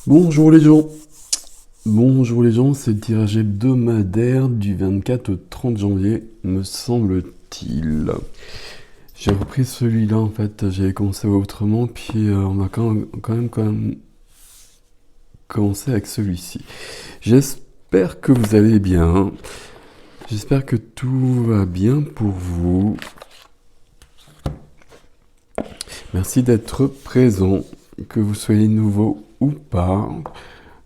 Bonjour les gens, bonjour les gens, c'est le tirage hebdomadaire du 24 au 30 janvier, me semble-t-il. J'ai repris celui-là en fait, j'avais commencé autrement, puis on va quand même commencer avec celui-ci. J'espère que vous allez bien, j'espère que tout va bien pour vous. Merci d'être présent, que vous soyez nouveau ou pas.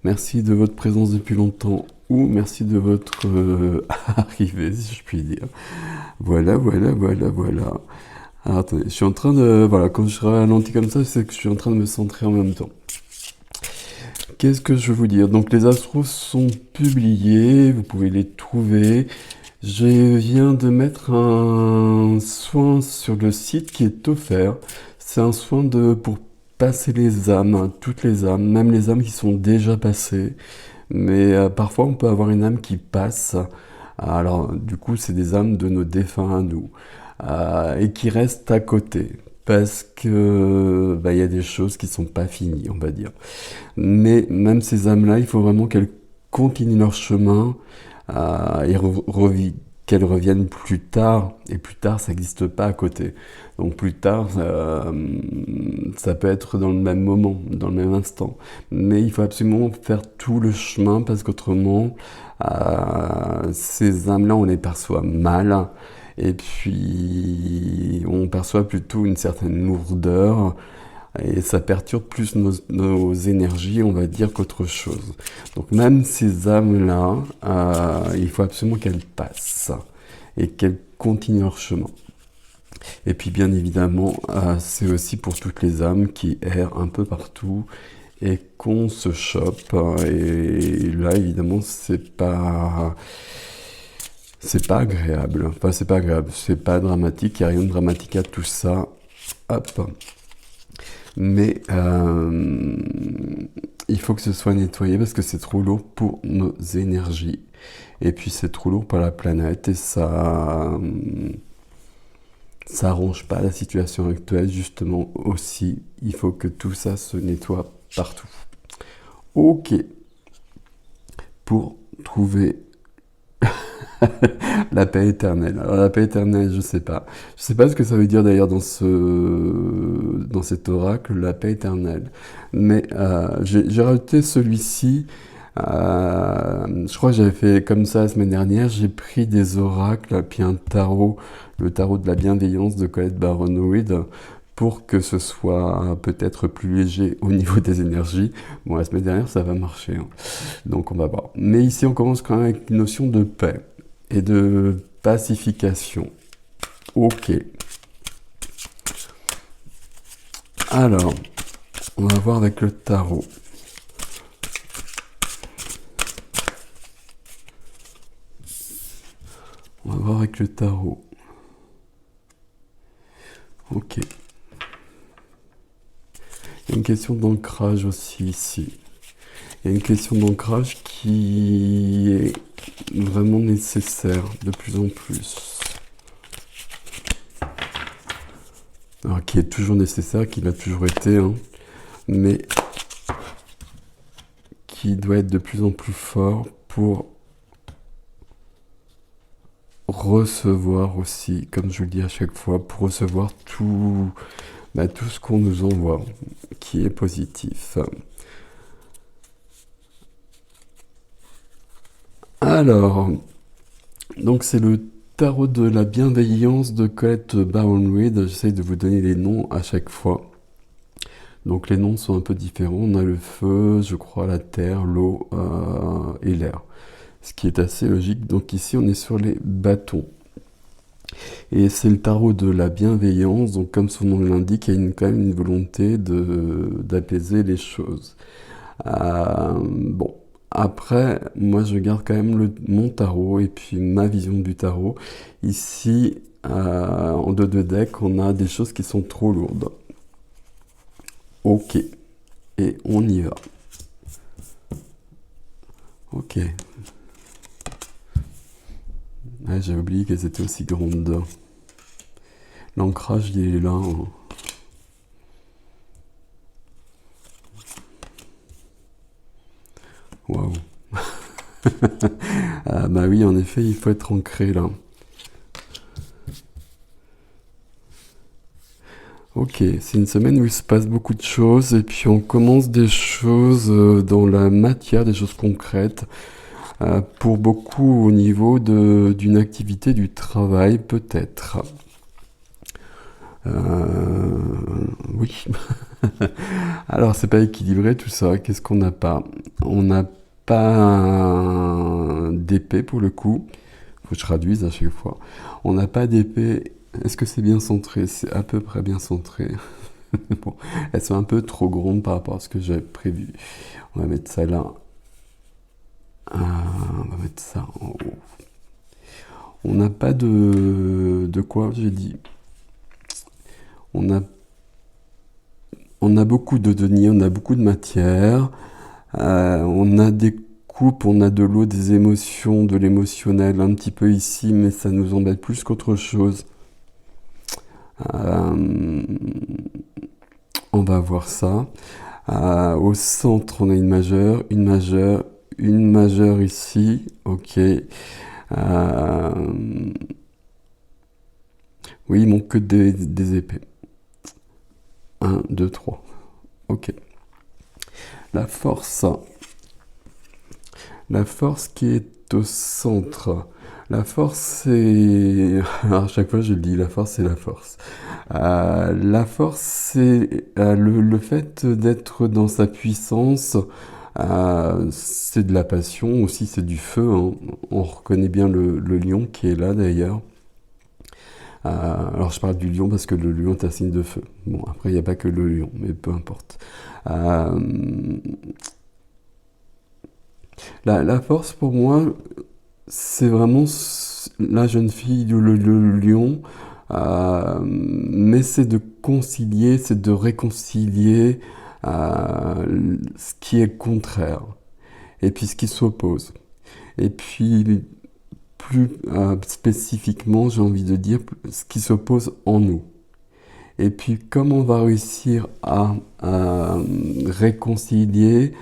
Merci de votre présence depuis longtemps ou merci de votre arrivée, si je puis dire. Voilà. Alors attendez, je suis en train de... Voilà, quand je ralentis comme ça, c'est que je suis en train de me centrer en même temps. Qu'est-ce que je veux vous dire? Donc les astros sont publiés, vous pouvez les trouver. Je viens de mettre un soin sur le site qui est offert. C'est un soin pour passer les âmes, toutes les âmes, même les âmes qui sont déjà passées. Mais parfois, on peut avoir une âme qui passe. Alors, du coup, c'est des âmes de nos défunts à nous. Et qui restent à côté. Parce que bah, y a des choses qui sont pas finies, on va dire. Mais même ces âmes-là, il faut vraiment qu'elles continuent leur chemin et qu'elles reviennent plus tard. Et plus tard, ça n'existe pas à côté. Donc plus tard, ça peut être dans le même moment, dans le même instant. Mais il faut absolument faire tout le chemin parce qu'autrement, ces âmes-là, on les perçoit mal. Et puis, on perçoit plutôt une certaine lourdeur et ça perturbe plus nos énergies, on va dire, qu'autre chose. Donc même ces âmes-là, il faut absolument qu'elles passent et qu'elles continuent leur chemin. Et puis bien évidemment, c'est aussi pour toutes les âmes qui errent un peu partout et qu'on se chope. Et là, évidemment, c'est pas agréable. Enfin, c'est pas agréable, c'est pas dramatique, il n'y a rien de dramatique à tout ça. Hop. Mais il faut que ce soit nettoyé parce que c'est trop lourd pour nos énergies. Et puis c'est trop lourd pour la planète et ça arrange pas la situation actuelle. Justement aussi, il faut que tout ça se nettoie partout. Ok, pour trouver la paix éternelle. Alors la paix éternelle, je sais pas. Je sais pas ce que ça veut dire d'ailleurs dans cet oracle, la paix éternelle. Mais j'ai rajouté celui-ci. Je crois que j'avais fait comme ça la semaine dernière. J'ai pris des oracles, puis un tarot, le tarot de la bienveillance de Colette Baron-Reid, pour que ce soit peut-être plus léger au niveau des énergies. Bon, la semaine dernière, ça va marcher, hein. Donc on va voir. Mais ici, on commence quand même avec une notion de paix et de pacification. Ok. Alors, on va voir avec le tarot. On va voir avec le tarot. Ok. Il y a une question d'ancrage aussi ici. Il y a une question d'ancrage qui est vraiment nécessaire de plus en plus. Alors, qui est toujours nécessaire, qui l'a toujours été, hein, mais qui doit être de plus en plus fort pour recevoir aussi, comme je le dis à chaque fois, pour recevoir tout ce qu'on nous envoie, qui est positif. Alors, donc c'est le tarot de la bienveillance de Colette Baron-Reid. J'essaye de vous donner les noms à chaque fois. Donc les noms sont un peu différents. On a le feu, je crois, la terre, l'eau et l'air. Ce qui est assez logique. Donc ici, on est sur les bâtons. Et c'est le tarot de la bienveillance. Donc comme son nom l'indique, il y a quand même une volonté d'apaiser les choses. Bon. Après, moi je garde quand même mon tarot et puis ma vision du tarot. Ici, en dos de deck, on a des choses qui sont trop lourdes. Ok, et on y va. Ok. Ah, j'ai oublié qu'elles étaient aussi grandes. L'ancrage, il est là, hein. Waouh. Ah bah oui, en effet, il faut être ancré là. Ok, c'est une semaine où il se passe beaucoup de choses et puis on commence des choses dans la matière, des choses concrètes. Pour beaucoup au niveau d'une activité du travail, peut-être. Euh, oui. Alors, c'est pas équilibré tout ça. Qu'est-ce qu'on n'a pas? On n'a pas d'épée pour le coup. Faut que je traduise à chaque fois. On n'a pas d'épée. Est-ce que c'est bien centré? C'est à peu près bien centré. Bon, elles sont un peu trop grandes par rapport à ce que j'avais prévu. On va mettre ça là. On va mettre ça en haut. On n'a pas de quoi, j'ai dit. On a, on a beaucoup de deniers, on a beaucoup de matière. On a des coupes, on a de l'eau, des émotions, de l'émotionnel un petit peu ici, mais ça nous embête plus qu'autre chose. Euh, on va voir ça. Au centre, on a une majeure, une majeure ici. Ok. Oui, il manque que des épées. 1, 2, 3. Ok. La force. La force qui est au centre. La force, c'est... Alors, à chaque fois, je le dis, la force, c'est la force. La force, c'est le fait d'être dans sa puissance. C'est de la passion, aussi c'est du feu, hein. On reconnaît bien le lion qui est là d'ailleurs. Alors je parle du lion parce que le lion est un signe de feu. Bon, après il n'y a pas que le lion, mais peu importe. Euh, la force pour moi, c'est vraiment la jeune fille, le lion, mais c'est de concilier, c'est de réconcilier ce qui est contraire et puis ce qui s'oppose. Et puis plus spécifiquement, j'ai envie de dire ce qui s'oppose en nous. Et puis, comme on va réussir à réconcilier,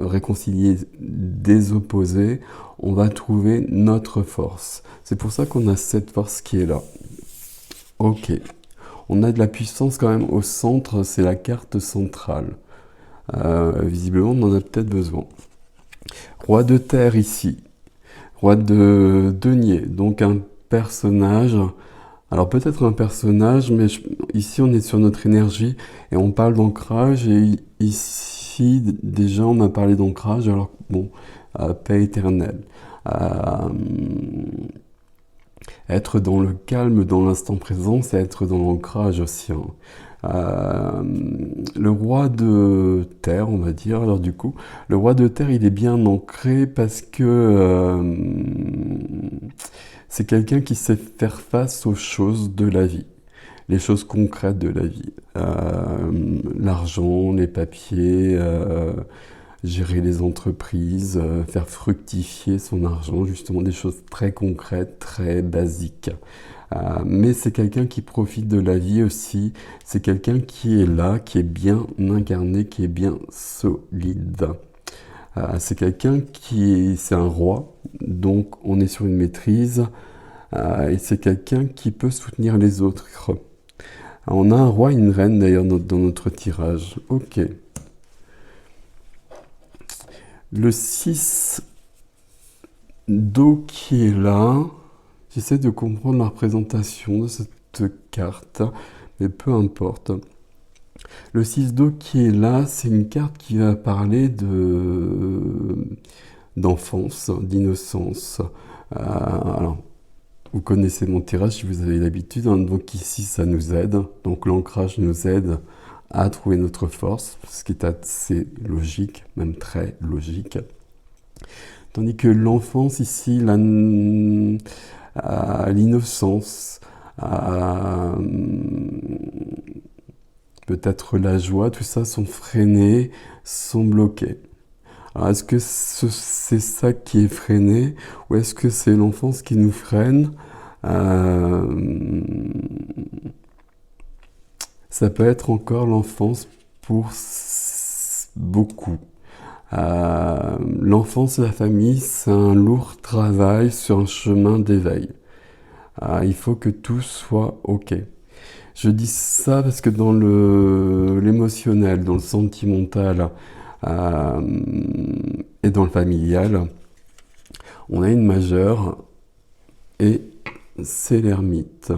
réconcilier des opposés, on va trouver notre force. C'est pour ça qu'on a cette force qui est là. Ok. On a de la puissance quand même au centre, c'est la carte centrale. Visiblement, on en a peut-être besoin. Roi de terre ici. Roi de denier. Donc un personnage. Alors peut-être un personnage, mais ici on est sur notre énergie et on parle d'ancrage. Et ici déjà on a parlé d'ancrage. Alors bon, paix éternelle. Euh, Être dans le calme, dans l'instant présent, c'est être dans l'ancrage aussi, hein. Le roi de terre, on va dire, alors du coup, le roi de terre, il est bien ancré parce que c'est quelqu'un qui sait faire face aux choses de la vie, les choses concrètes de la vie. L'argent, les papiers, gérer les entreprises, faire fructifier son argent, justement des choses très concrètes, très basiques. Mais c'est quelqu'un qui profite de la vie aussi, c'est quelqu'un qui est là, qui est bien incarné, qui est bien solide. C'est quelqu'un c'est un roi, donc on est sur une maîtrise, et c'est quelqu'un qui peut soutenir les autres. On a un roi et une reine d'ailleurs dans notre tirage. Ok. Le 6 d'eau qui est là, j'essaie de comprendre la représentation de cette carte, mais peu importe. Le 6 d'eau qui est là, c'est une carte qui va parler d'enfance, d'innocence. Alors, vous connaissez mon tirage si vous avez l'habitude, hein, donc ici ça nous aide, donc l'ancrage nous aide à trouver notre force, ce qui est assez logique, même très logique. Tandis que l'enfance ici, l'innocence, peut-être la joie, tout ça sont freinés, sont bloqués. Alors est-ce que c'est ça qui est freiné ou est-ce que c'est l'enfance qui nous freine? Ça peut être encore l'enfance pour beaucoup. L'enfance et la famille, c'est un lourd travail sur un chemin d'éveil. Il faut que tout soit OK. Je dis ça parce que dans l'émotionnel, dans le sentimental et dans le familial, on a une majeure et c'est l'ermite.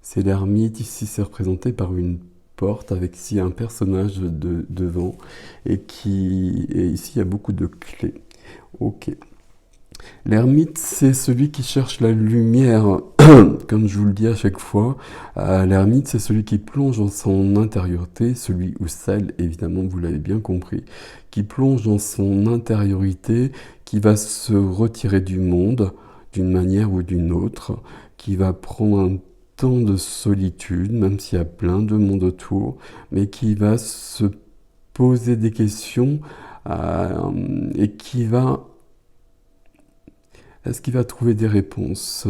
C'est l'ermite, ici c'est représenté par une porte avec ici un personnage devant et ici il y a beaucoup de clés. Ok. L'ermite, c'est celui qui cherche la lumière, comme je vous le dis à chaque fois. L'ermite, c'est celui qui plonge dans son intériorité, celui ou celle, évidemment, vous l'avez bien compris, qui plonge dans son intériorité, qui va se retirer du monde d'une manière ou d'une autre, qui va prendre un temps de solitude, même s'il y a plein de monde autour, mais qui va se poser des questions et qui va... Est-ce qu'il va trouver des réponses?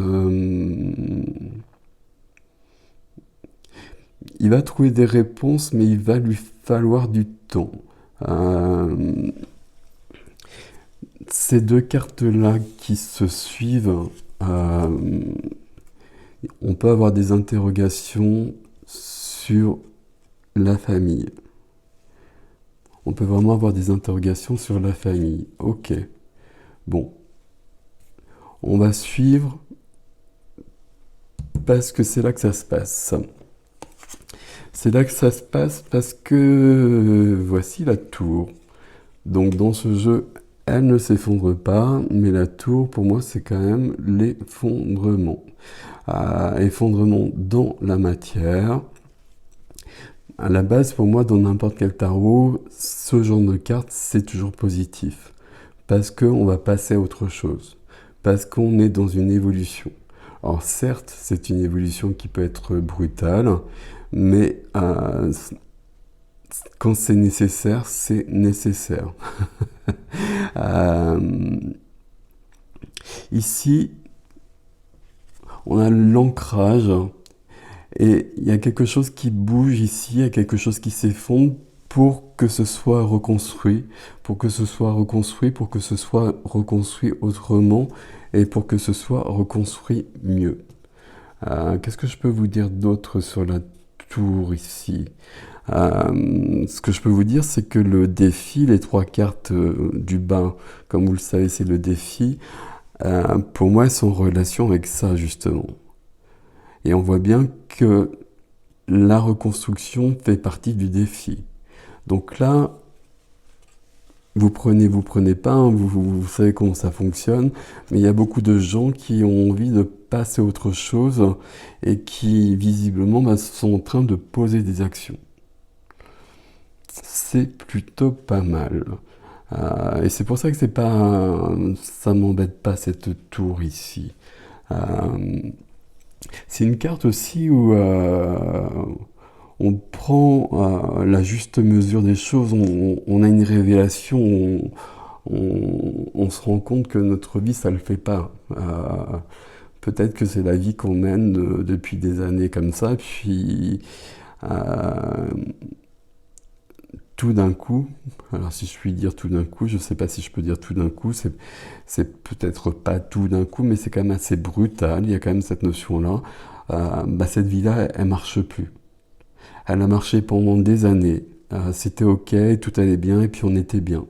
Il va trouver des réponses, mais il va lui falloir du temps. Ces deux cartes-là qui se suivent, on peut avoir des interrogations sur la famille. On peut vraiment avoir des interrogations sur la famille. Ok. Bon. On va suivre parce que c'est là que ça se passe. C'est là que ça se passe parce que voici la tour. Donc dans ce jeu, elle ne s'effondre pas, mais la tour, pour moi, c'est quand même l'effondrement. Effondrement dans la matière. À la base, pour moi, dans n'importe quel tarot, ce genre de carte, c'est toujours positif. Parce qu'on va passer à autre chose. Parce qu'on est dans une évolution. Alors certes, c'est une évolution qui peut être brutale, mais quand c'est nécessaire, c'est nécessaire. Ici, on a l'ancrage et il y a quelque chose qui bouge ici, il y a quelque chose qui s'effondre pour que ce soit reconstruit, pour que ce soit reconstruit, pour que ce soit reconstruit autrement et pour que ce soit reconstruit mieux. Qu'est-ce que je peux vous dire d'autre sur la tour ici? Ce que je peux vous dire, c'est que le défi, les trois cartes du bas, comme vous le savez, c'est le défi. Pour moi, elles sont en relation avec ça, justement. Et on voit bien que la reconstruction fait partie du défi. Donc là, vous prenez pas, hein, vous savez comment ça fonctionne, mais il y a beaucoup de gens qui ont envie de passer à autre chose et qui, visiblement, sont en train de poser des actions. C'est plutôt pas mal. Et c'est pour ça que ça m'embête pas cette tour ici. C'est une carte aussi où on prend la juste mesure des choses, on a une révélation, on se rend compte que notre vie, ça le fait pas. Peut-être que c'est la vie qu'on mène depuis des années comme ça, puis tout d'un coup, alors si je puis dire tout d'un coup, je sais pas si je peux dire tout d'un coup, c'est peut-être pas tout d'un coup, mais c'est quand même assez brutal, il y a quand même cette notion-là. Cette vie-là, elle marche plus. Elle a marché pendant des années, c'était ok, tout allait bien, et puis on était bien.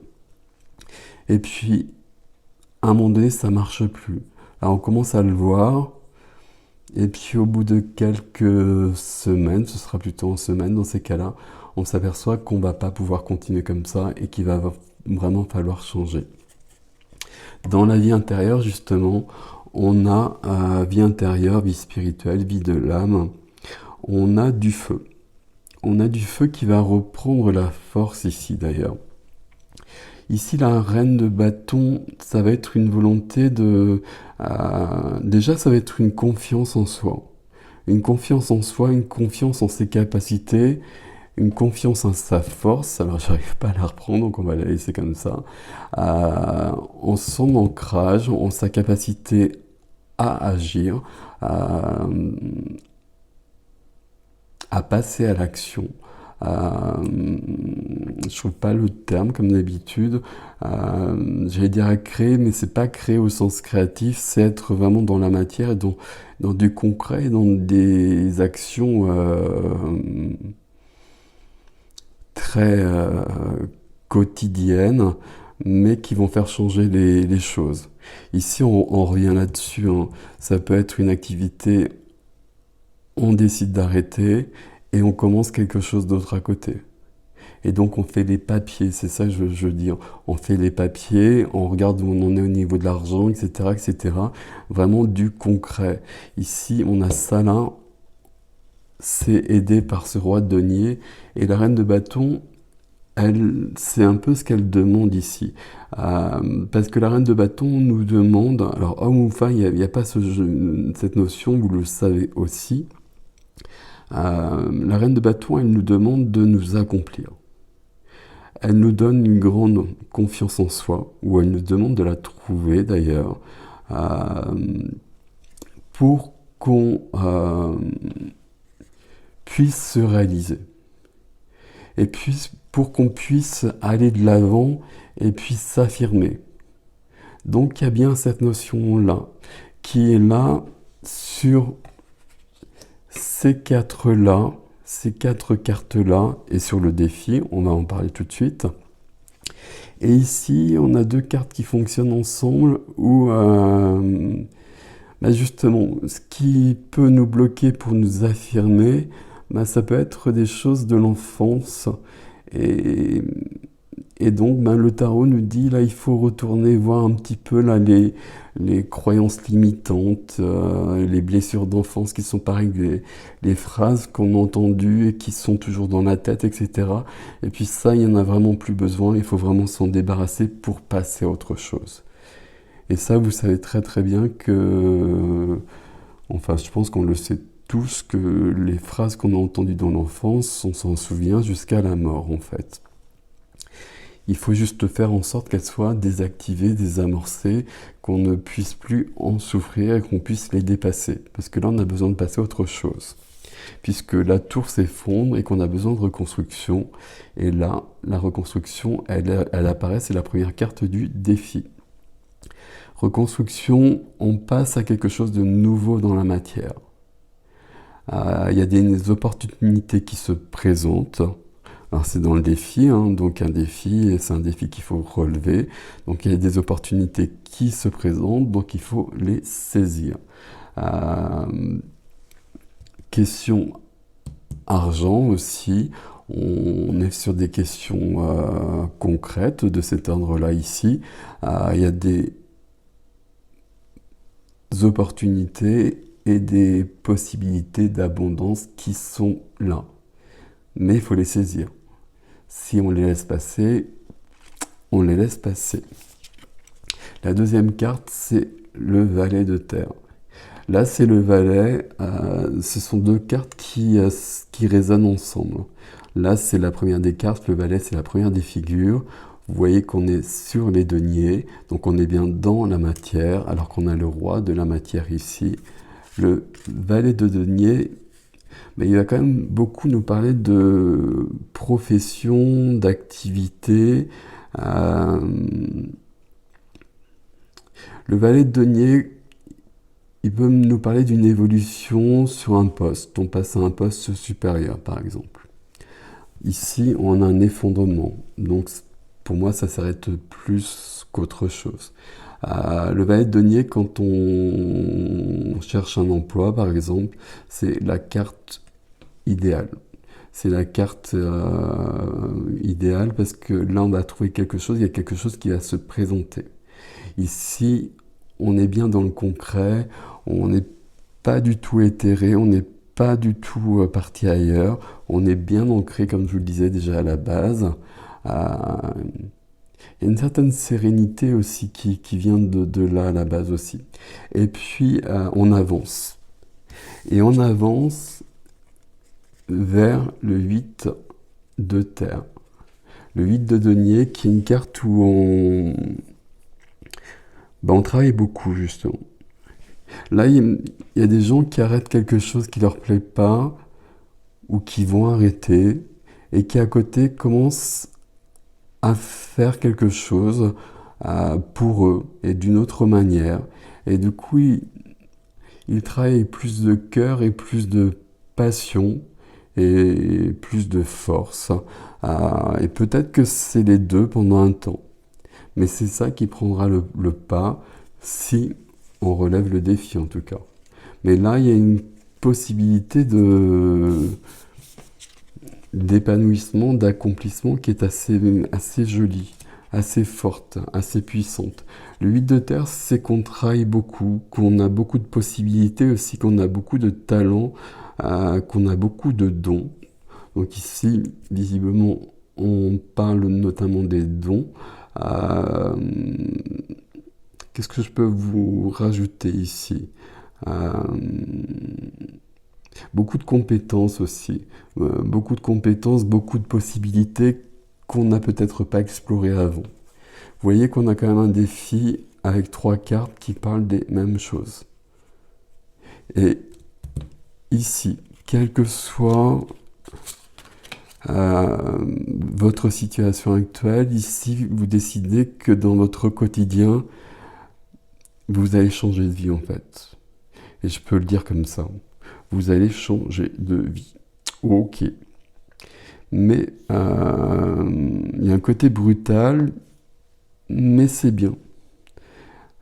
Et puis, à un moment donné, ça marche plus. Alors on commence à le voir, et puis au bout de quelques semaines, ce sera plutôt en semaines dans ces cas-là, on s'aperçoit qu'on va pas pouvoir continuer comme ça et qu'il va vraiment falloir changer. Dans la vie intérieure, justement, on a vie intérieure, vie spirituelle, vie de l'âme. On a du feu. On a du feu qui va reprendre la force ici d'ailleurs. Ici, la reine de bâton, ça va être une volonté de... déjà, ça va être une confiance en soi. Une confiance en soi, une confiance en ses capacités, une confiance en sa force. Alors, j'arrive pas à la reprendre, donc on va la laisser comme ça. En son ancrage, en sa capacité à agir, à passer à l'action. je trouve pas le terme comme d'habitude. J'allais dire à créer, mais c'est pas créer au sens créatif, c'est être vraiment dans la matière et dans du concret, dans des actions très quotidiennes, mais qui vont faire changer les choses. Ici, on revient là-dessus, hein. Ça peut être une activité, on décide d'arrêter et on commence quelque chose d'autre à côté. Et donc on fait les papiers, c'est ça que je veux dire. On fait les papiers, on regarde où on en est au niveau de l'argent, etc., etc. Vraiment du concret. Ici, on a ça là, c'est aidé par ce roi de denier. Et la reine de bâton, elle, c'est un peu ce qu'elle demande ici. Parce que la reine de bâton nous demande, alors homme ou femme, il n'y a pas cette notion, vous le savez aussi. La reine de bâton, elle nous demande de nous accomplir. Elle nous donne une grande confiance en soi, ou elle nous demande de la trouver d'ailleurs, pour qu'on puisse se réaliser. Et puis pour qu'on puisse aller de l'avant et puis s'affirmer. Donc il y a bien cette notion-là, qui est là sur ces quatre-là, ces quatre cartes-là, et sur le défi, on va en parler tout de suite. Et ici, on a deux cartes qui fonctionnent ensemble, où justement, ce qui peut nous bloquer pour nous affirmer, ça peut être des choses de l'enfance. Et, et donc, le tarot nous dit, là, il faut retourner voir un petit peu là, les croyances limitantes, les blessures d'enfance qui sont pareilles, les phrases qu'on a entendues et qui sont toujours dans la tête, etc. Et puis ça, il n'y en a vraiment plus besoin, il faut vraiment s'en débarrasser pour passer à autre chose. Et ça, vous savez très très bien que, enfin, je pense qu'on le sait tous, que les phrases qu'on a entendues dans l'enfance, on s'en souvient jusqu'à la mort, en fait. Il faut juste faire en sorte qu'elles soient désactivées, désamorcées, qu'on ne puisse plus en souffrir et qu'on puisse les dépasser. Parce que là, on a besoin de passer à autre chose. Puisque la tour s'effondre et qu'on a besoin de reconstruction. Et là, la reconstruction, elle apparaît, c'est la première carte du défi. Reconstruction, on passe à quelque chose de nouveau dans la matière. Il y a des opportunités qui se présentent. Alors c'est dans le défi, hein, donc un défi, c'est un défi qu'il faut relever. Donc il y a des opportunités qui se présentent, donc il faut les saisir. Question argent aussi, on est sur des questions concrètes de cet ordre-là ici. Il y a des opportunités et des possibilités d'abondance qui sont là. Mais il faut les saisir. Si on les laisse passer, on les laisse passer. La deuxième carte, c'est le valet de terre. Là, c'est le valet. Ce sont deux cartes qui résonnent ensemble. Là, c'est la première des cartes. Le valet, c'est la première des figures. Vous voyez qu'on est sur les deniers. Donc, on est bien dans la matière, alors qu'on a le roi de la matière ici. Le valet de denier, mais il va quand même beaucoup nous parler de profession, d'activité. Le valet de denier, il peut nous parler d'une évolution sur un poste. On passe à un poste supérieur, par exemple. Ici, on a un effondrement. Donc, pour moi, ça s'arrête plus qu'autre chose. Le valet de denier, quand on cherche un emploi, par exemple, c'est la carte idéale. C'est la carte idéale parce que là, on va trouver quelque chose, il y a quelque chose qui va se présenter. Ici, on est bien dans le concret, on n'est pas du tout éthéré, on n'est pas du tout parti ailleurs, on est bien ancré, comme je vous le disais déjà à la base. Il y a une certaine sérénité aussi qui vient de là à la base aussi. Et puis, on avance. Et on avance vers le 8 de terre. Le 8 de denier, qui est une carte où on travaille beaucoup, justement. Là, il y a des gens qui arrêtent quelque chose qui ne leur plaît pas, ou qui vont arrêter, et qui à côté commencent à faire quelque chose pour eux et d'une autre manière. Et du coup, ils travaillent avec plus de cœur et plus de passion et plus de force. Et peut-être que c'est les deux pendant un temps. Mais c'est ça qui prendra le pas si on relève le défi en tout cas. Mais là, il y a une possibilité d'épanouissement, d'accomplissement qui est assez jolie, assez forte, assez puissante. Le 8 de terre, c'est qu'on travaille beaucoup, qu'on a beaucoup de possibilités aussi, qu'on a beaucoup de talents, qu'on a beaucoup de dons. Donc ici, visiblement, on parle notamment des dons. Euh, Qu'est-ce que je peux vous rajouter ici? Euh, Beaucoup de compétences aussi. Beaucoup de compétences, beaucoup de possibilités qu'on n'a peut-être pas explorées avant. Vous voyez qu'on a quand même un défi avec 3 cartes qui parlent des mêmes choses. Et ici, quelle que soit votre situation actuelle, ici, vous décidez que dans votre quotidien, vous allez changer de vie en fait. Et je peux le dire comme ça. Vous allez changer de vie. Ok. Mais il y a un côté brutal, mais c'est bien.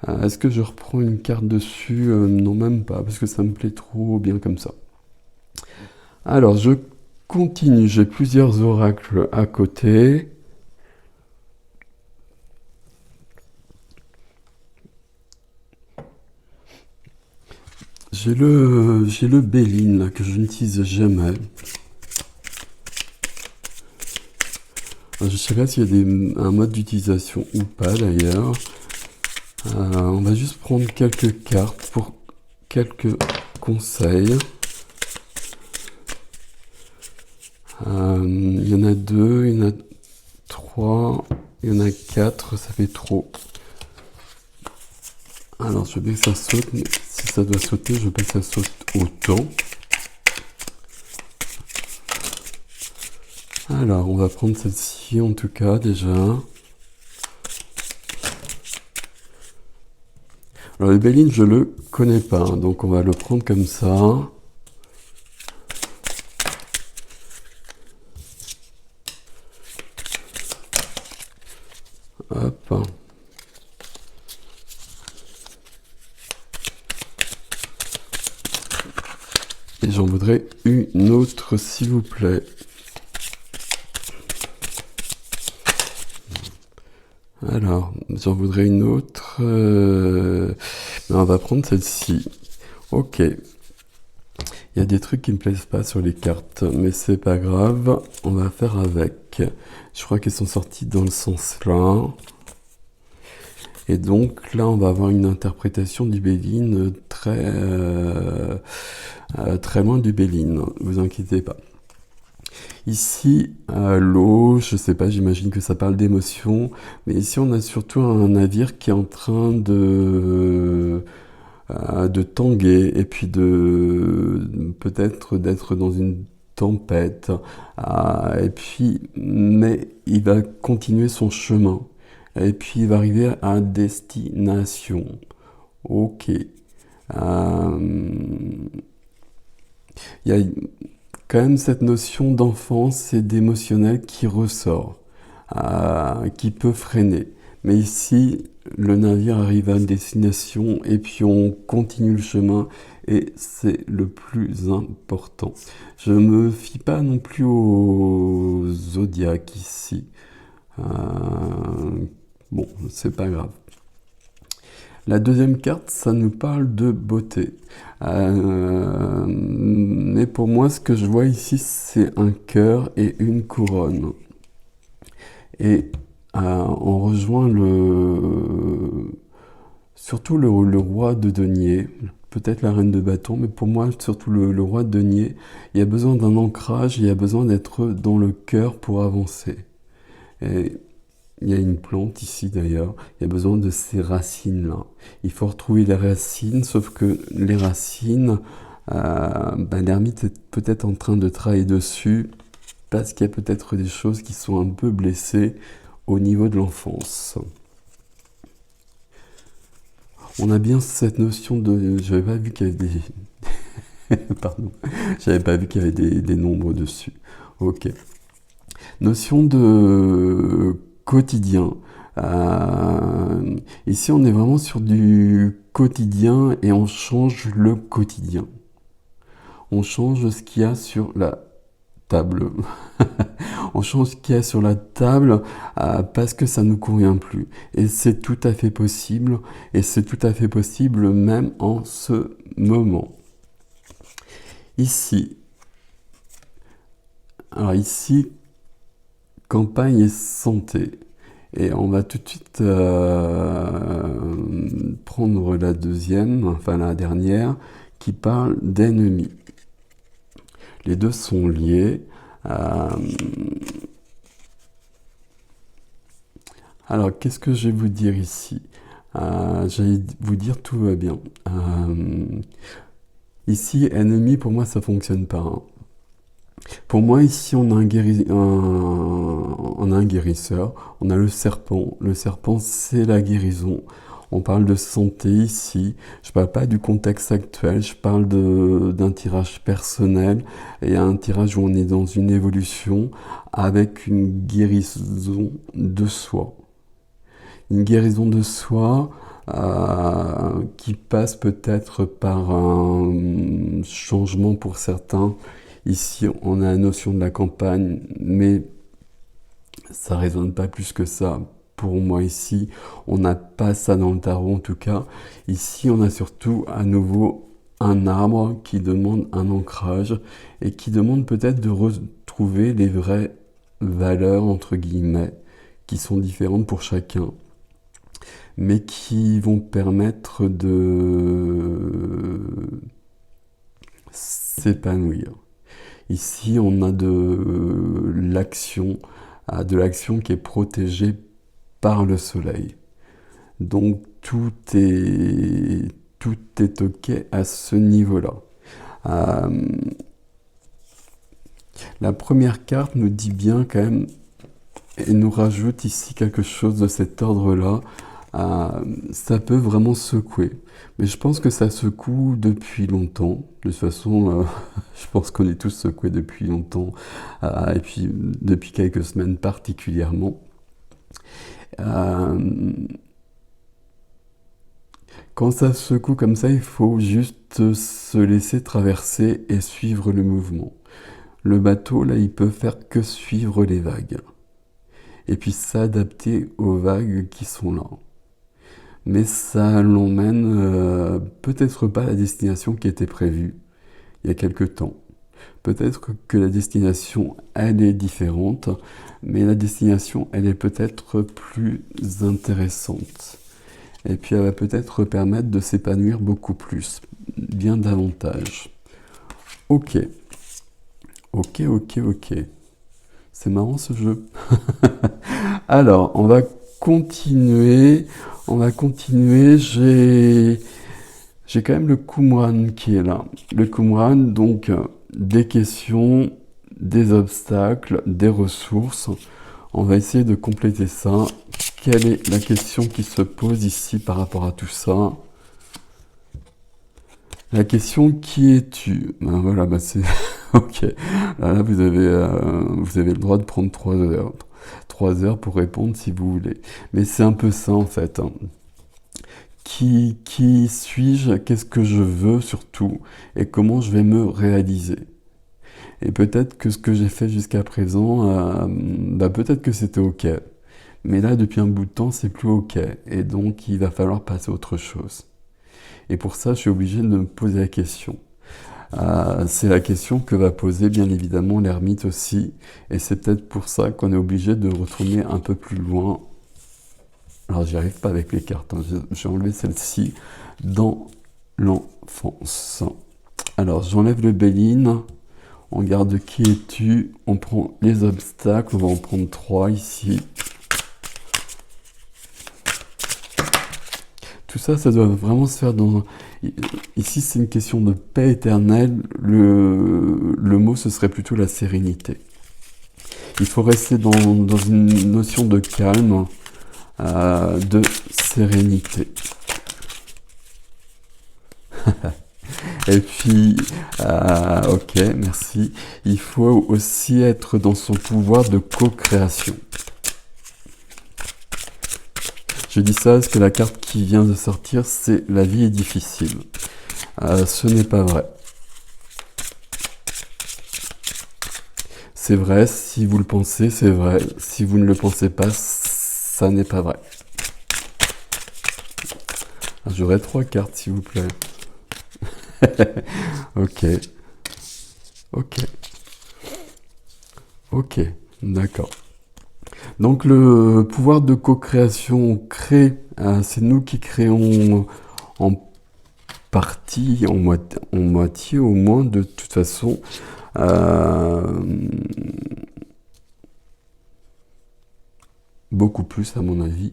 Est-ce que je reprends une carte dessus? Non, même pas, parce que ça me plaît trop bien comme ça. Alors, je continue. J'ai plusieurs oracles à côté. J'ai le Béline là, que je n'utilise jamais. Je ne sais pas s'il y a un mode d'utilisation ou pas d'ailleurs. On va juste prendre quelques cartes pour quelques conseils. Il y en a 2, il y en a 3, il y en a 4, ça fait trop. Alors je veux bien que ça saute, mais si ça doit sauter, je veux pas que ça saute autant. Alors on va prendre celle-ci en tout cas déjà. Alors le Béline je le connais pas, hein, donc on va le prendre comme ça. Hop. Et j'en voudrais une autre s'il vous plaît. Alors, j'en voudrais une autre. On va prendre celle-ci. Ok. Il y a des trucs qui me plaisent pas sur les cartes, mais c'est pas grave. On va faire avec. Je crois qu'elles sont sorties dans le sens là. Et donc là, on va avoir une interprétation du Béline très loin du Béline. Vous inquiétez pas. Ici, l'eau, je sais pas, j'imagine que ça parle d'émotion, mais ici on a surtout un navire qui est en train de tanguer et puis peut-être d'être dans une tempête. Et puis, mais il va continuer son chemin. Et puis il va arriver à destination. Ok. Il y a quand même cette notion d'enfance et d'émotionnel qui ressort, qui peut freiner. Mais ici, le navire arrive à destination et puis on continue le chemin et c'est le plus important. Je me fie pas non plus au zodiaque ici. Bon, c'est pas grave. La deuxième carte, ça nous parle de beauté. Mais pour moi, ce que je vois ici, c'est un cœur et une couronne. Et on rejoint surtout le roi de denier, peut-être la reine de bâton, mais pour moi, surtout le roi de denier. Il y a besoin d'un ancrage, il y a besoin d'être dans le cœur pour avancer. Et il y a une plante ici d'ailleurs, il y a besoin de ces racines-là. Il faut retrouver les racines, sauf que les racines, l'ermite est peut-être en train de travailler dessus, parce qu'il y a peut-être des choses qui sont un peu blessées au niveau de l'enfance. On a bien cette notion de... J'avais pas vu qu'il y avait des... Pardon. J'avais pas vu qu'il y avait des nombres dessus. Ok. Notion de quotidien. Ici, on est vraiment sur du quotidien et on change le quotidien. On change ce qu'il y a sur la table. On change ce qu'il y a sur la table parce que ça ne nous convient plus. Et c'est tout à fait possible. Et c'est tout à fait possible même en ce moment. Ici. Alors ici, campagne et santé. Et on va tout de suite prendre la deuxième, enfin la dernière, qui parle d'ennemis. Les deux sont liés. Alors, qu'est-ce que je vais vous dire ici? J'allais vous dire tout va bien. Ici, ennemi, pour moi, ça fonctionne pas. Hein. Pour moi, ici, on a un guérisseur, on a le serpent. Le serpent, c'est la guérison. On parle de santé ici. Je parle pas du contexte actuel, je parle d'un tirage personnel et un tirage où on est dans une évolution avec une guérison de soi. Une guérison de soi qui passe peut-être par un changement pour certains. Ici, on a la notion de la campagne, mais ça ne résonne pas plus que ça. Pour moi, ici, on n'a pas ça dans le tarot, en tout cas. Ici, on a surtout à nouveau un arbre qui demande un ancrage et qui demande peut-être de retrouver les vraies valeurs, entre guillemets, qui sont différentes pour chacun, mais qui vont permettre de s'épanouir. Ici, on a de l'action qui est protégée par le soleil. Donc, tout est OK à ce niveau-là. La première carte nous dit bien quand même, et nous rajoute ici quelque chose de cet ordre-là. Ça peut vraiment secouer. Mais je pense que ça secoue depuis longtemps. De toute façon, je pense qu'on est tous secoués depuis longtemps. Et puis, depuis quelques semaines particulièrement. Quand ça secoue comme ça, il faut juste se laisser traverser et suivre le mouvement. Le bateau, là, il peut faire que suivre les vagues. Et puis s'adapter aux vagues qui sont là. Mais ça l'emmène peut-être pas à la destination qui était prévue il y a quelque temps. Peut-être que la destination, elle est différente, mais la destination, elle est peut-être plus intéressante. Et puis elle va peut-être permettre de s'épanouir beaucoup plus, bien davantage. Ok. C'est marrant ce jeu. Alors, on va continuer. J'ai quand même le Qumran qui est là. Le Qumran, donc, des questions, des obstacles, des ressources. On va essayer de compléter ça. Quelle est la question qui se pose ici par rapport à tout ça? La question, qui es-tu? Ben voilà, ben c'est... ok. Là, vous avez le droit de prendre 3 heures. 3 heures pour répondre si vous voulez. Mais c'est un peu ça en fait. Hein. Qui suis-je? Qu'est-ce que je veux surtout? Et comment je vais me réaliser? Et peut-être que ce que j'ai fait jusqu'à présent, peut-être que c'était ok. Mais là, depuis un bout de temps, c'est plus ok. Et donc, il va falloir passer à autre chose. Et pour ça, je suis obligé de me poser la question. C'est la question que va poser bien évidemment l'ermite aussi. Et c'est peut-être pour ça qu'on est obligé de retourner un peu plus loin. Alors, j'y arrive pas avec les cartes. Hein. J'ai enlevé celle-ci dans l'enfance. Alors, j'enlève le Béline. On garde qui es-tu. On prend les obstacles. On va en prendre 3 ici. Tout ça, ça doit vraiment se faire dans... Ici, c'est une question de paix éternelle. Le mot, ce serait plutôt la sérénité. Il faut rester dans une notion de calme, de sérénité. Et puis, ok, merci. Il faut aussi être dans son pouvoir de co-création. Je dis ça parce que la carte qui vient de sortir, c'est « La vie est difficile ». Ce n'est pas vrai. C'est vrai, si vous le pensez, c'est vrai. Si vous ne le pensez pas, ça n'est pas vrai. J'aurais 3 cartes, s'il vous plaît. Ok. Ok. Ok. D'accord. Donc le pouvoir de co-création, on crée, c'est nous qui créons en partie, en moitié au moins, de toute façon. Beaucoup plus à mon avis,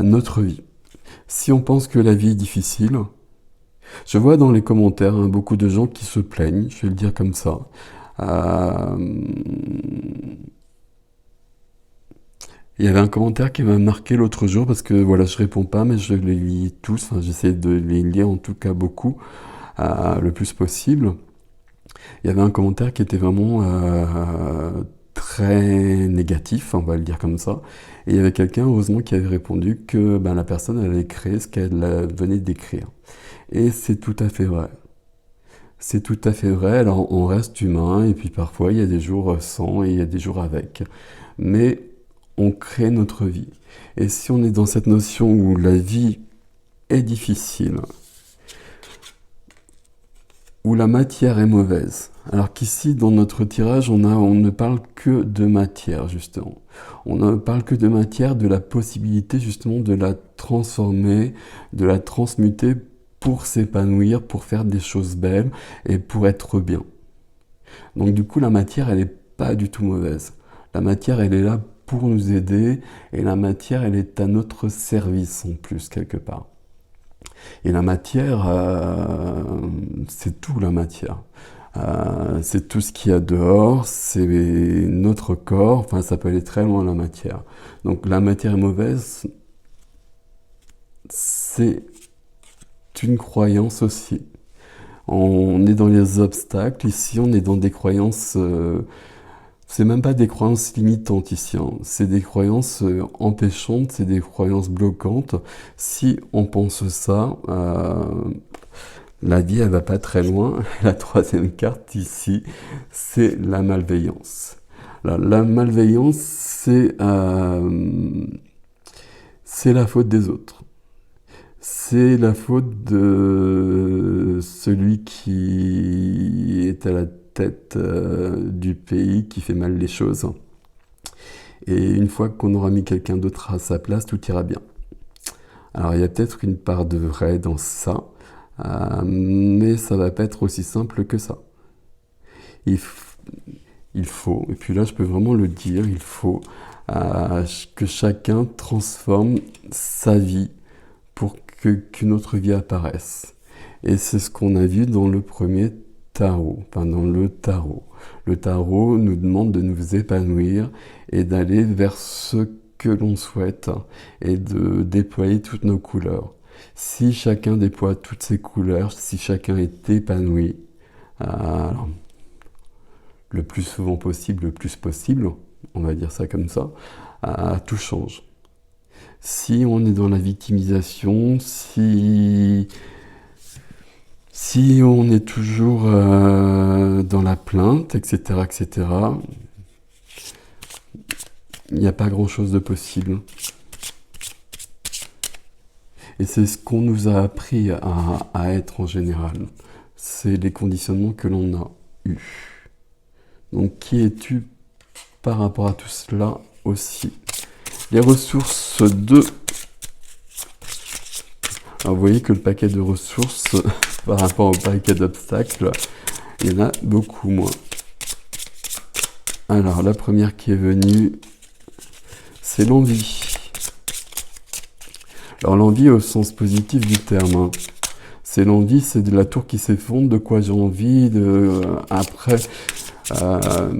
notre vie. Si on pense que la vie est difficile, je vois dans les commentaires beaucoup de gens qui se plaignent, je vais le dire comme ça. Il y avait un commentaire qui m'a marqué l'autre jour parce que voilà, je réponds pas, mais je les lis tous. Enfin, j'essaie de les lire en tout cas beaucoup, le plus possible. Il y avait un commentaire qui était vraiment très négatif, on va le dire comme ça. Et il y avait quelqu'un, heureusement, qui avait répondu que la personne elle allait créer ce qu'elle venait d'écrire. Et c'est tout à fait vrai. C'est tout à fait vrai. Alors, on reste humain, et puis parfois, il y a des jours sans et il y a des jours avec. Mais on crée notre vie. Et si on est dans cette notion où la vie est difficile, où la matière est mauvaise, alors qu'ici, dans notre tirage, on ne parle que de matière, justement. On ne parle que de matière, de la possibilité, justement, de la transformer, de la transmuter pour s'épanouir, pour faire des choses belles et pour être bien. Donc du coup, la matière, elle n'est pas du tout mauvaise. La matière, elle est là pour nous aider et la matière, elle est à notre service en plus, quelque part. Et la matière, c'est tout la matière. C'est tout ce qu'il y a dehors, c'est notre corps, enfin ça peut aller très loin la matière. Donc la matière est mauvaise, c'est une croyance aussi. On est dans les obstacles, ici on est dans des croyances, c'est même pas des croyances limitantes ici, hein. C'est des croyances empêchantes, c'est des croyances bloquantes. Si on pense ça, la vie elle va pas très loin. La troisième carte ici, c'est la malveillance. La malveillance, c'est la faute des autres. C'est la faute de celui qui est à la tête du pays, qui fait mal les choses. Et une fois qu'on aura mis quelqu'un d'autre à sa place, tout ira bien. Alors il y a peut-être une part de vrai dans ça, mais ça va pas être aussi simple que ça. Il faut, et puis là je peux vraiment le dire, il faut que chacun transforme sa vie pour qu'une autre vie apparaisse. Et c'est ce qu'on a vu dans le premier tarot, enfin dans le tarot. Le tarot nous demande de nous épanouir et d'aller vers ce que l'on souhaite et de déployer toutes nos couleurs. Si chacun déploie toutes ses couleurs, si chacun est épanoui, le plus souvent possible, le plus possible, on va dire ça comme ça, tout change. Si on est dans la victimisation, si on est toujours dans la plainte, etc., etc., il n'y a pas grand-chose de possible. Et c'est ce qu'on nous a appris à être en général. C'est les conditionnements que l'on a eus. Donc, qui es-tu par rapport à tout cela aussi? Les ressources de... Alors, vous voyez que le paquet de ressources, par rapport au paquet d'obstacles, il y en a beaucoup moins. Alors, la première qui est venue, c'est l'envie. Alors, l'envie au sens positif du terme, hein. C'est l'envie, c'est de la tour qui s'effondre, de quoi j'ai envie, après... Euh,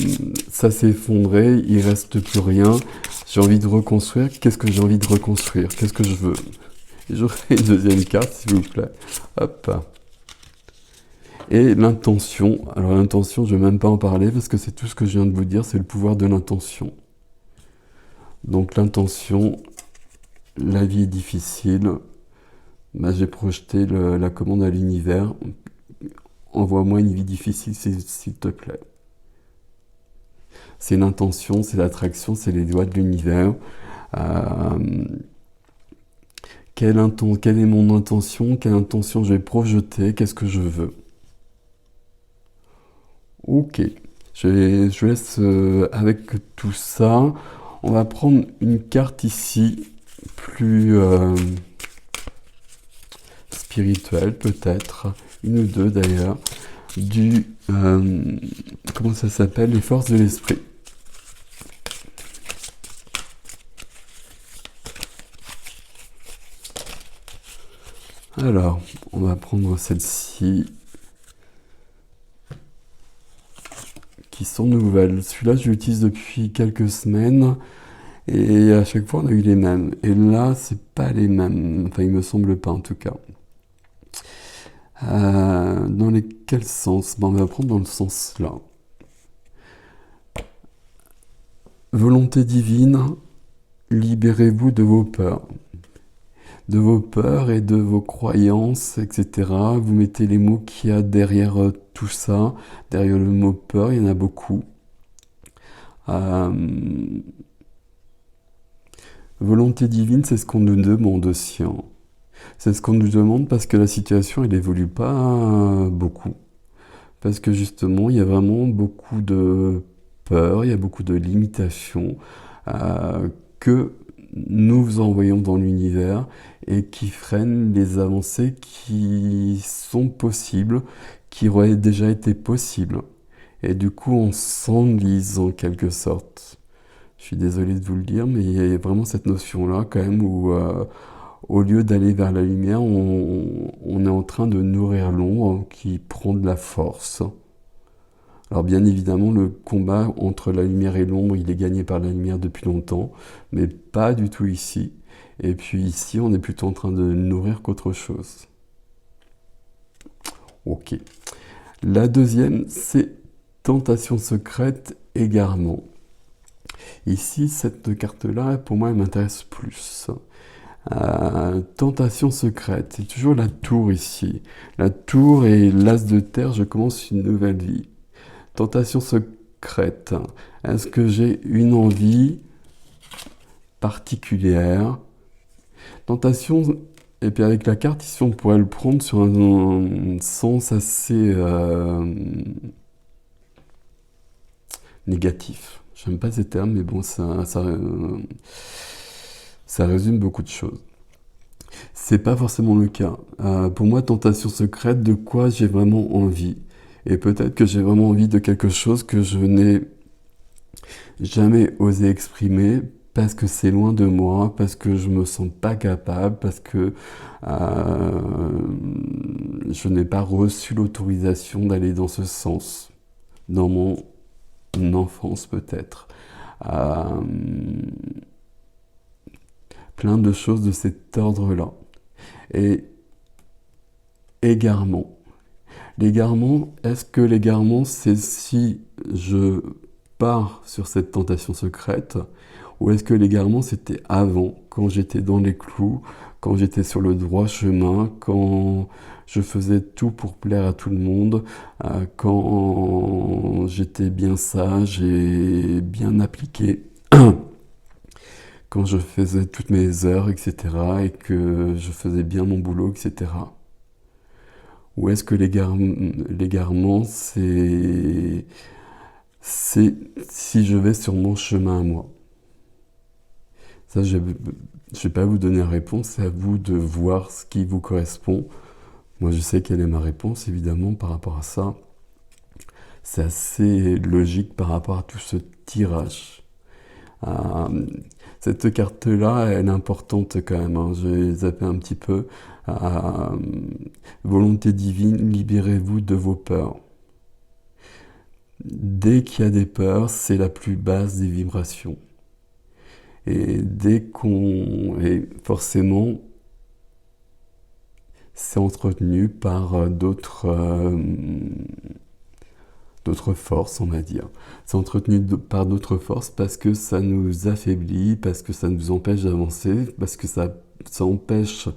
Ça s'est effondré, il reste plus rien. J'ai envie de reconstruire. Qu'est-ce que j'ai envie de reconstruire? Qu'est-ce que je veux? J'aurai une deuxième carte, s'il vous plaît. Hop. Et l'intention. Alors l'intention, je ne vais même pas en parler parce que c'est tout ce que je viens de vous dire, c'est le pouvoir de l'intention. Donc l'intention, la vie est difficile. Bah, j'ai projeté la commande à l'univers. Envoie-moi une vie difficile, s'il te plaît. C'est l'intention, c'est l'attraction, c'est les doigts de l'univers. Euh, quelle est mon intention? Quelle intention je vais projeter? Qu'est-ce que je veux? Ok. Je laisse avec tout ça. On va prendre une carte ici, plus spirituelle peut-être, une ou deux d'ailleurs, comment ça s'appelle? Les forces de l'esprit. Alors, on va prendre celle-ci, qui sont nouvelles. Celui-là, je l'utilise depuis quelques semaines, et à chaque fois, on a eu les mêmes. Et là, c'est pas les mêmes. Enfin, il me semble pas, en tout cas. Dans quel sens? On va prendre dans le sens là. Volonté divine, libérez-vous de vos peurs. De vos peurs et de vos croyances, etc. Vous mettez les mots qu'il y a derrière tout ça. Derrière le mot peur, il y en a beaucoup. Volonté divine, c'est ce qu'on nous demande aussi. Hein. C'est ce qu'on nous demande parce que la situation, elle n'évolue pas beaucoup. Parce que justement, il y a vraiment beaucoup de peur, il y a beaucoup de limitations que nous envoyons dans l'univers et qui freinent les avancées qui sont possibles, qui auraient déjà été possibles. Et du coup, on s'enlise en quelque sorte. Je suis désolé de vous le dire, mais il y a vraiment cette notion-là quand même où au lieu d'aller vers la lumière, on est en train de nourrir l'ombre qui prend de la force. Alors bien évidemment, le combat entre la lumière et l'ombre, il est gagné par la lumière depuis longtemps, mais pas du tout ici. Et puis ici, on est plutôt en train de nourrir qu'autre chose. Ok. La deuxième, c'est tentation secrète, égarement. Ici, cette carte-là, pour moi, elle m'intéresse plus. Tentation secrète, c'est toujours la tour ici. La tour et l'as de terre, je commence une nouvelle vie. Tentation secrète, est-ce que j'ai une envie particulière? Tentation, et puis avec la carte ici, on pourrait le prendre sur un sens assez négatif. J'aime pas ces termes, mais bon, ça résume beaucoup de choses. C'est pas forcément le cas. Pour moi, tentation secrète, de quoi j'ai vraiment envie. Et peut-être que j'ai vraiment envie de quelque chose que je n'ai jamais osé exprimer parce que c'est loin de moi, parce que je me sens pas capable, parce que je n'ai pas reçu l'autorisation d'aller dans ce sens. Dans mon enfance peut-être. Plein de choses de cet ordre-là. Et égarement. L'égarement, est-ce que l'égarement, c'est si je pars sur cette tentation secrète, ou est-ce que l'égarement, c'était avant, quand j'étais dans les clous, quand j'étais sur le droit chemin, quand je faisais tout pour plaire à tout le monde, quand j'étais bien sage et bien appliqué, quand je faisais toutes mes heures, etc., et que je faisais bien mon boulot, etc. Ou est-ce que l'égarement, c'est si je vais sur mon chemin à moi? Ça, je ne vais pas vous donner la réponse, c'est à vous de voir ce qui vous correspond. Moi, je sais quelle est ma réponse, évidemment, par rapport à ça. C'est assez logique par rapport à tout ce tirage. Cette carte-là, elle est importante quand même. Hein. Je vais zapper un petit peu. Volonté divine, libérez-vous de vos peurs. Dès qu'il y a des peurs, c'est la plus basse des vibrations. Et et forcément, c'est entretenu par d'autres forces, on va dire. C'est entretenu par d'autres forces parce que ça nous affaiblit, parce que ça nous empêche d'avancer, parce que ça empêche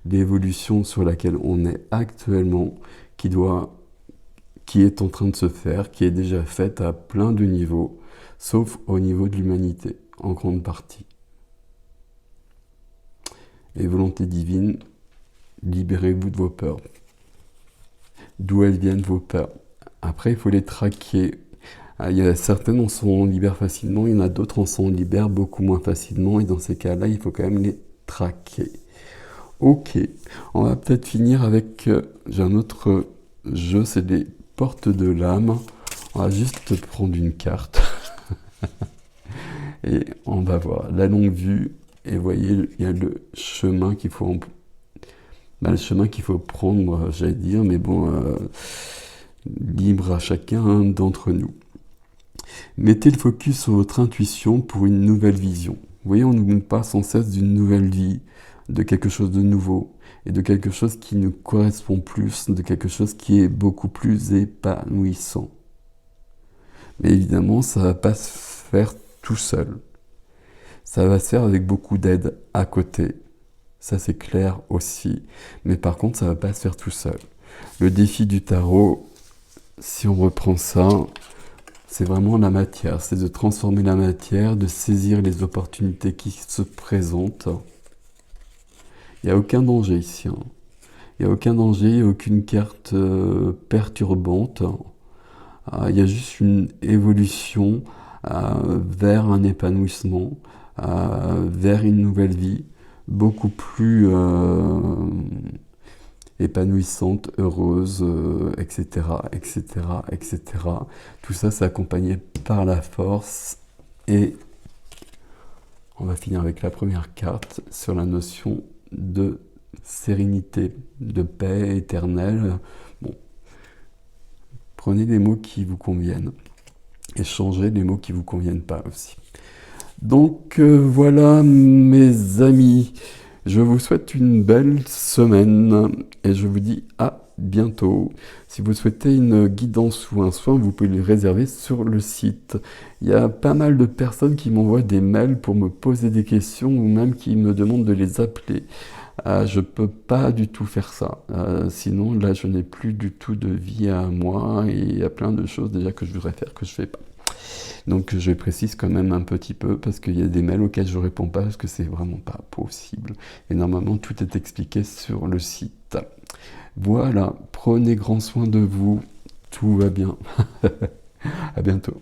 l'évolution sur laquelle on est actuellement, qui est en train de se faire, qui est déjà faite à plein de niveaux, sauf au niveau de l'humanité, en grande partie. Et volonté divine, libérez-vous de vos peurs. D'où elles viennent vos peurs. Après, il faut les traquer. Il y a certaines, on s'en libère facilement, il y en a d'autres, on s'en libère beaucoup moins facilement, et dans ces cas-là, il faut quand même les traquer. Ok, on va peut-être finir avec, j'ai un autre jeu, c'est les portes de l'âme. On va juste prendre une carte, et on va voir la longue vue, et vous voyez, il y a le chemin qu'il faut, le chemin qu'il faut prendre, j'allais dire, mais bon, libre à chacun d'entre nous. Mettez le focus sur votre intuition pour une nouvelle vision. Vous voyez, on nous parle sans cesse d'une nouvelle vie, de quelque chose de nouveau, et de quelque chose qui nous correspond plus, de quelque chose qui est beaucoup plus épanouissant. Mais évidemment, ça ne va pas se faire tout seul. Ça va se faire avec beaucoup d'aide à côté. Ça, c'est clair aussi. Mais par contre, ça ne va pas se faire tout seul. Le défi du tarot, si on reprend ça, c'est vraiment la matière. C'est de transformer la matière, de saisir les opportunités qui se présentent. Il n'y a aucun danger ici. Il n'y a aucun danger, il n'y a aucune carte perturbante. Il y a juste une évolution vers un épanouissement, vers une nouvelle vie, beaucoup plus épanouissante, heureuse, etc., etc., etc. Tout ça, c'est accompagné par la force. Et on va finir avec la première carte sur la notion de sérénité, de paix éternelle. Bon, prenez les mots qui vous conviennent et changez les mots qui vous conviennent pas aussi. Donc voilà mes amis, je vous souhaite une belle semaine et je vous dis à bientôt. Si vous souhaitez une guidance ou un soin, vous pouvez les réserver sur le site. Il y a pas mal de personnes qui m'envoient des mails pour me poser des questions ou même qui me demandent de les appeler. Je peux pas du tout faire ça. Sinon, là, je n'ai plus du tout de vie à moi et il y a plein de choses déjà que je voudrais faire que je fais pas. Donc, je précise quand même un petit peu parce qu'il y a des mails auxquels je réponds pas parce que c'est vraiment pas possible. Et normalement, tout est expliqué sur le site. Voilà, prenez grand soin de vous. Tout va bien. À bientôt.